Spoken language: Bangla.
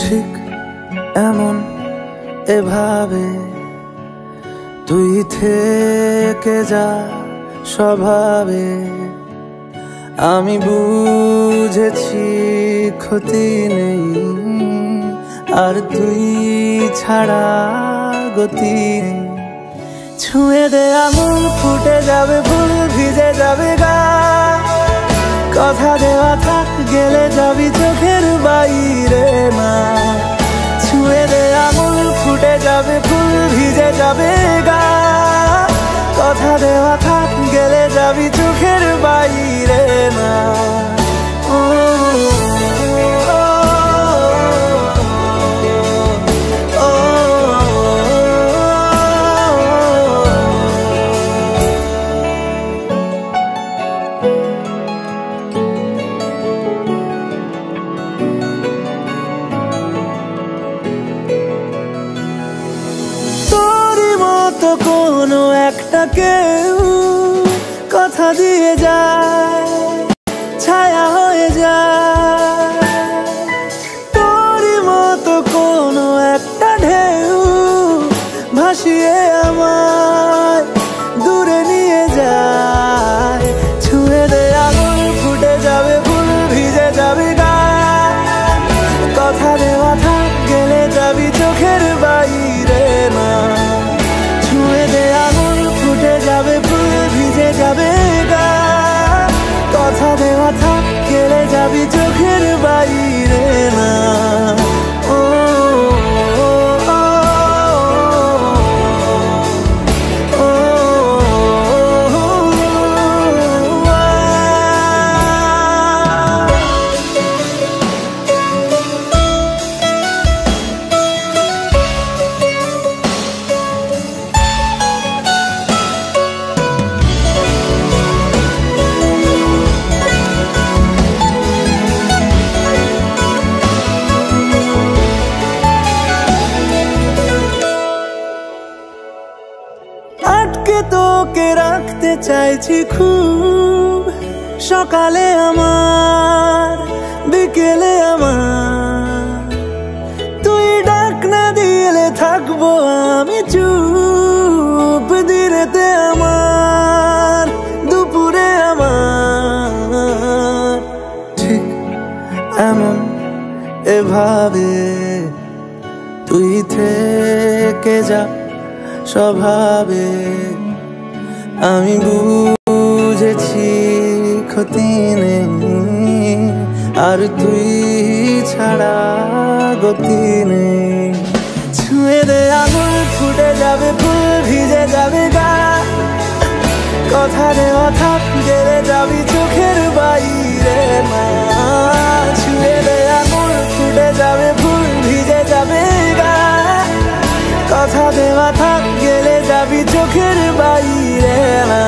ঠিক এমন এভাবে তুই থেকে যা স্বভাবে। আমি বুঝেছি ক্ষতি নেই, আর তুই ছাড়া গতি নেই। ছুঁয়ে দে আঙুল, ফুটে যাবে ফুল, ভিজে যাবে গা। কথা দেওয়া থাক, গেলে যাবি চোখের বাইরে না। ছুঁয়ে দে আঙুল, ফুটে যাবে ফুল, ভিজে যাবে গা। কথা দেওয়া থাক, গেলে যাবি চোখের বাইরে না। তো কোনো একটা কেউ কথা দিয়ে যায়, ছায়া হয়ে যায়। তোরই মতো কোনো একটা ঢেউ ভাসিয়ে আমায় দূরে নিয়ে যায়। ছুঁয়ে দে আঙুল, ফুটে যাবে ফুল, ভিজে যাবে গা। কথা দেওয়া থাক, গেলে যাবি চোখের বাইরে না। ছুঁয়ে দে আঙুল, ফুটে যাবে ফুল, ভিজে যাবে গা। কথা দেওয়া থাক, গেলে যাবি চোখের বাইরে না। আটকে তোকে রাখতে চাইছি খুব, সকালে আমার, বিকেলে আমার। তুই ডাক না দিলে থাকবো আমি চুপ, দিনেতে আমার, দুপুরে আমার। ঠিক এমন এভাবে তুই থেকে যা স্বভাবে। আমি বুঝেছি ক্ষতি নেই, আর তুই ছাড়া গতি নেই। ছুঁয়ে দে আঙুল, ফুটে যাবে ফুল, ভিজে যাবে গা। কথা দেওয়া থাক, গেলে যাবি চোখের বাইরে না। ছুঁয়ে দে আঙুল, ফুটে যাবে ফুল, ভিজে যাবে গা। কথা দেওয়া থাক, গেলে যাবি চোখের বাইরে না।